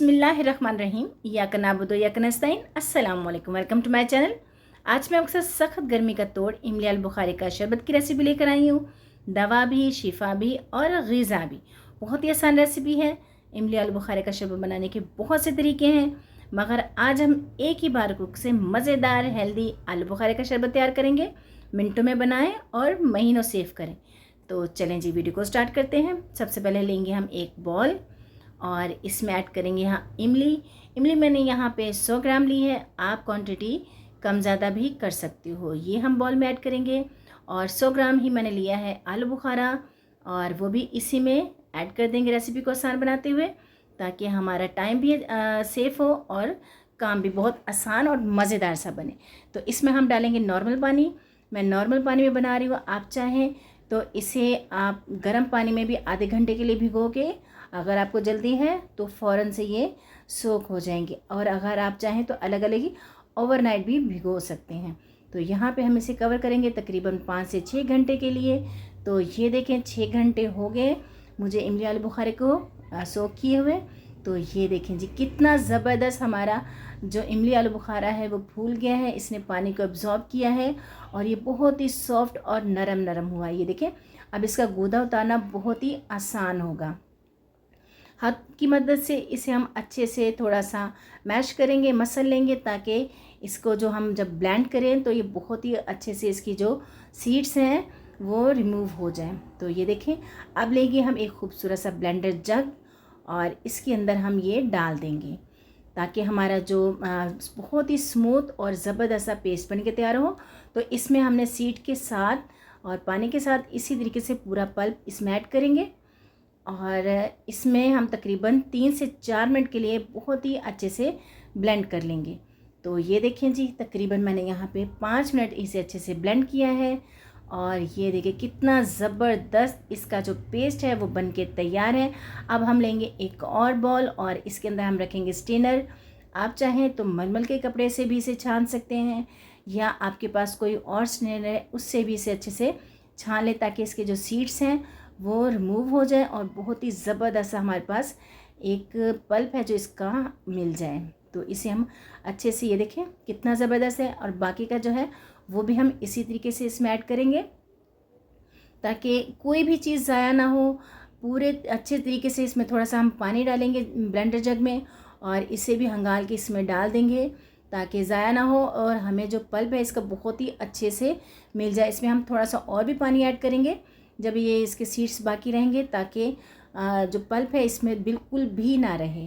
बिस्मिल्लाहिर्रहमानिर्रहीम याक नाबुदो याक नस्तईन अस्सलाम वालेकुम। Welcome to my channel. आज मैं आपके साथ सख्त गर्मी का तोड़ इमली अल बुखारी का शरबत की रेसिपी लेकर आई हूँ। दवा भी, शिफा भी और ग़िज़ा भी। बहुत ही आसान रेसिपी है। इमली अल बुखारी का शरबत बनाने के बहुत से तरीके हैं, मगर आज हम एक ही बार कुक से मज़ेदार हेल्दी आलू बुखारे का शरबत तैयार करेंगे। मिनटों में बनाएं और महीनों सेव करें। तो चलें जी, वीडियो को स्टार्ट करते हैं। सबसे पहले लेंगे हम एक बॉल और इसमें ऐड करेंगे यहाँ इमली मैंने यहाँ पे 100 ग्राम ली है। आप क्वांटिटी कम ज़्यादा भी कर सकती हो। ये हम बॉल में ऐड करेंगे और 100 ग्राम ही मैंने लिया है आलू बुखारा, और वो भी इसी में ऐड कर देंगे रेसिपी को आसान बनाते हुए, ताकि हमारा टाइम भी सेफ़ हो और काम भी बहुत आसान और मज़ेदार सा बने। तो इसमें हम डालेंगे नॉर्मल पानी। मैं नॉर्मल पानी में बना रही हूँ। आप चाहें तो इसे आप गर्म पानी में भी आधे घंटे के लिए भिगो के, अगर आपको जल्दी है तो फ़ौरन से ये सोख हो जाएंगे, और अगर आप चाहें तो अलग अलग ही ओवरनाइट भी भिगो सकते हैं। तो यहाँ पे हम इसे कवर करेंगे तकरीबन 5 से 6 घंटे के लिए। तो ये देखें 6 घंटे हो गए मुझे इमली आलू बुखारे को सोख किए हुए। तो ये देखें जी, कितना ज़बरदस्त हमारा जो इमली आलू बुखारा है वो फूल गया है। इसने पानी को अब्ज़ॉर्ब किया है और ये बहुत ही सॉफ्ट और नरम नरम हुआ है। ये देखें, अब इसका गूदा उतारना बहुत ही आसान होगा। हाथ की मदद से इसे हम अच्छे से थोड़ा सा मैश करेंगे, मसल लेंगे, ताकि इसको जो हम जब ब्लेंड करें तो ये बहुत ही अच्छे से इसकी जो सीड्स हैं वो रिमूव हो जाएं। तो ये देखें, अब लेंगे हम एक खूबसूरत सा ब्लेंडर जग और इसके अंदर हम ये डाल देंगे, ताकि हमारा जो बहुत ही स्मूथ और ज़बरदस्त सा पेस्ट बन के तैयार हो। तो इसमें हमने सीड के साथ और पानी के साथ इसी तरीके से पूरा पल्प इसमें ऐड करेंगे, और इसमें हम तकरीबन 3 से 4 मिनट के लिए बहुत ही अच्छे से ब्लेंड कर लेंगे। तो ये देखें जी, तकरीबन मैंने यहाँ पे 5 मिनट इसे अच्छे से ब्लेंड किया है, और ये देखिए कितना ज़बरदस्त इसका जो पेस्ट है वो बन के तैयार है। अब हम लेंगे एक और बॉल और इसके अंदर हम रखेंगे स्ट्रेनर। आप चाहें तो मलमल के कपड़े से भी इसे छान सकते हैं, या आपके पास कोई और स्ट्रेनर है उससे भी इसे अच्छे से छान लें, ताकि इसके जो सीड्स हैं वो रिमूव हो जाए और बहुत ही ज़बरदस्त हमारे पास एक पल्प है जो इसका मिल जाए। तो इसे हम अच्छे से, ये देखें कितना ज़बरदस्त है, और बाकी का जो है वो भी हम इसी तरीके से इसमें ऐड करेंगे, ताकि कोई भी चीज़ ज़ाया ना हो। पूरे अच्छे तरीके से इसमें थोड़ा सा हम पानी डालेंगे ब्लेंडर जग में, और इसे भी हंगाल के इसमें डाल देंगे, ताकि ज़ाया ना हो और हमें जो पल्प है इसका बहुत ही अच्छे से मिल जाए। इसमें हम थोड़ा सा और भी पानी ऐड करेंगे जब ये इसके सीड्स बाकी रहेंगे, ताकि जो पल्प है इसमें बिल्कुल भी ना रहे।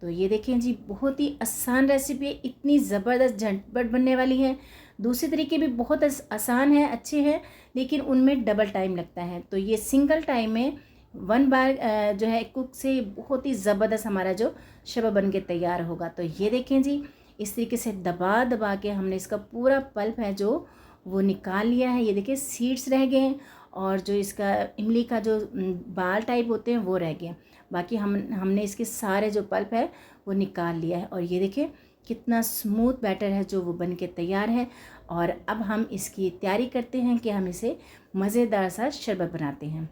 तो ये देखें जी, बहुत ही आसान रेसिपी, इतनी ज़बरदस्त झटपट बनने वाली है। दूसरे तरीके भी बहुत आसान है, अच्छे हैं, लेकिन उनमें डबल टाइम लगता है। तो ये सिंगल टाइम में 1 बार जो है कुक से बहुत ही ज़बरदस्त हमारा जो शरबत बन के तैयार होगा। तो ये देखें जी, इस तरीके से दबा दबा के हमने इसका पूरा पल्प है जो वो निकाल लिया है। ये देखिए सीड्स रह गए हैं, और जो इसका इमली का जो बाल टाइप होते हैं वो रह गए। बाकी हमने इसके सारे जो पल्प है वो निकाल लिया है, और ये देखिए कितना स्मूथ बैटर है जो वो बन के तैयार है। और अब हम इसकी तैयारी करते हैं कि हम इसे मज़ेदार सा शरबत बनाते हैं।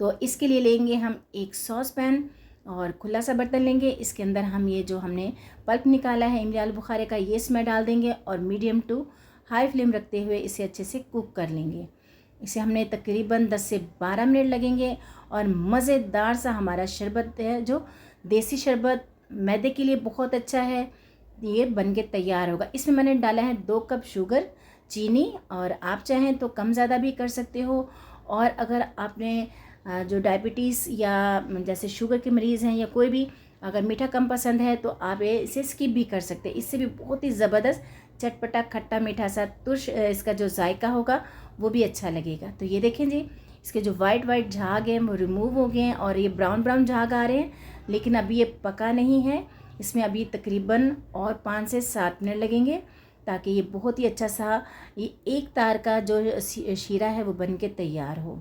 तो इसके लिए लेंगे हम एक सॉस पैन और खुला सा बर्तन लेंगे। इसके अंदर हम ये जो हमने पल्प निकाला है इमली आलू बुखारे का, ये इसमें डाल देंगे, और मीडियम टू हाई फ्लेम रखते हुए इसे अच्छे से कुक कर लेंगे। इसे हमने तकरीबन 10 से 12 मिनट लगेंगे, और मज़ेदार सा हमारा शरबत है जो देसी शरबत मैदे के लिए बहुत अच्छा है, ये बन के तैयार होगा। इसमें मैंने डाला है 2 कप शुगर, चीनी, और आप चाहें तो कम ज़्यादा भी कर सकते हो। और अगर आपने जो डायबिटीज़ या जैसे शुगर के मरीज़ हैं, या कोई भी अगर मीठा कम पसंद है तो आप इसे स्किप भी कर सकते हैं। इससे भी बहुत ही ज़बरदस्त चटपटा खट्टा मीठा सा तुर्श इसका जो जायका होगा वो भी अच्छा लगेगा। तो ये देखें जी, इसके जो वाइट झाग हैं वो रिमूव हो गए हैं, और ये ब्राउन झाग आ रहे हैं, लेकिन अभी ये पका नहीं है। इसमें अभी तकरीबन और 5 से 7 मिनट लगेंगे, ताकि ये बहुत ही अच्छा सा ये एक तार का जो शीरा है वो बन के तैयार हो।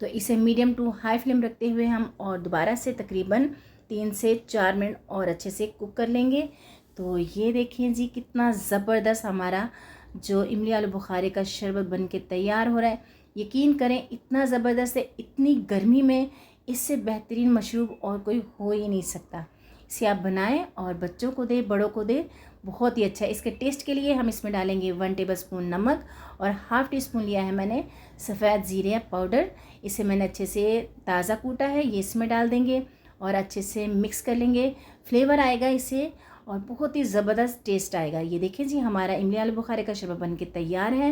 तो इसे मीडियम टू हाई फ्लेम रखते हुए हम और दोबारा से तकरीबन 3 से 4 मिनट और अच्छे से कुक कर लेंगे। तो ये देखें जी, कितना ज़बरदस्त हमारा जो इमली आलू बुखारे का शरबत बन के तैयार हो रहा है। यकीन करें इतना ज़बरदस्त है, इतनी गर्मी में इससे बेहतरीन मशरूब और कोई हो ही नहीं सकता। इसे आप बनाएं और बच्चों को दें, बड़ों को दें, बहुत ही अच्छा है। इसके टेस्ट के लिए हम इसमें डालेंगे 1 टेबलस्पून नमक और हाफ़ टी स्पून लिया है मैंने सफ़ेद ज़ीरे पाउडर। इसे मैंने अच्छे से ताज़ा कूटा है, ये इसमें डाल देंगे और अच्छे से मिक्स कर लेंगे। फ्लेवर आएगा इससे और बहुत ही ज़बरदस्त टेस्ट आएगा। ये देखिए जी, हमारा इमली आलू बुखारे का शरबत बन के तैयार है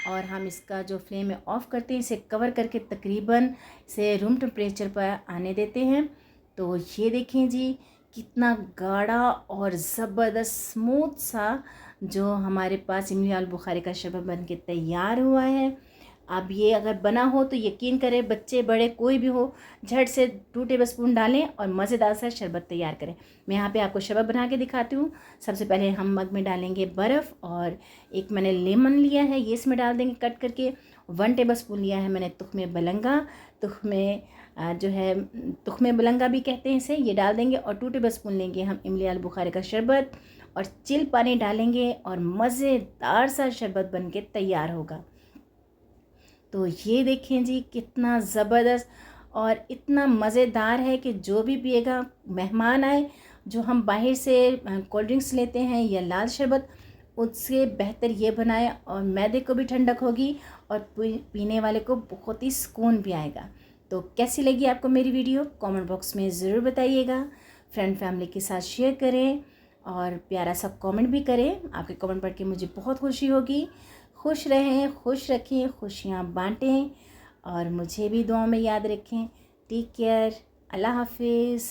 और हम इसका जो फ्लेम है ऑफ़ करते हैं, इसे कवर करके तकरीबन इसे रूम टेम्परेचर पर आने देते हैं। तो ये देखें जी, कितना गाढ़ा और ज़बरदस्त स्मूथ सा जो हमारे पास इमली आलू बुखारे का शरबत बन के तैयार हुआ है। अब ये अगर बना हो तो यकीन करें, बच्चे बड़े कोई भी हो, झट से 2 टेबलस्पून डालें और मज़ेदार सा शरबत तैयार करें। मैं यहाँ पे आपको शरबत बना के दिखाती हूँ। सबसे पहले हम मग में डालेंगे बर्फ़ और एक मैंने लेमन लिया है, ये इसमें डाल देंगे कट करके। 1 टेबलस्पून लिया है मैंने तुख़्मे बलंगा, जो है तुख़्मे बलंगा भी कहते हैं इसे, ये डाल देंगे और 2 टेबलस्पून लेंगे हम इमली आलू बुखारे का शरबत और चिल पानी डालेंगे और मज़ेदार सा शरबत बन के तैयार होगा। तो ये देखें जी, कितना ज़बरदस्त और इतना मज़ेदार है कि जो भी पिएगा, मेहमान आए, जो हम बाहर से कोल्ड ड्रिंक्स लेते हैं या लाल शरबत, उससे बेहतर ये बनाए और मैदे को भी ठंडक होगी और पीने वाले को बहुत ही सुकून भी आएगा। तो कैसी लगी आपको मेरी वीडियो, कमेंट बॉक्स में ज़रूर बताइएगा। फ्रेंड फैमिली के साथ शेयर करें और प्यारा सा कमेंट भी करें। आपके कमेंट पढ़ के मुझे बहुत खुशी होगी। खुश रहें, खुश रखें, खुशियाँ बांटें और मुझे भी दुआ में याद रखें। टेक केयर, अल्लाह हाफिज़।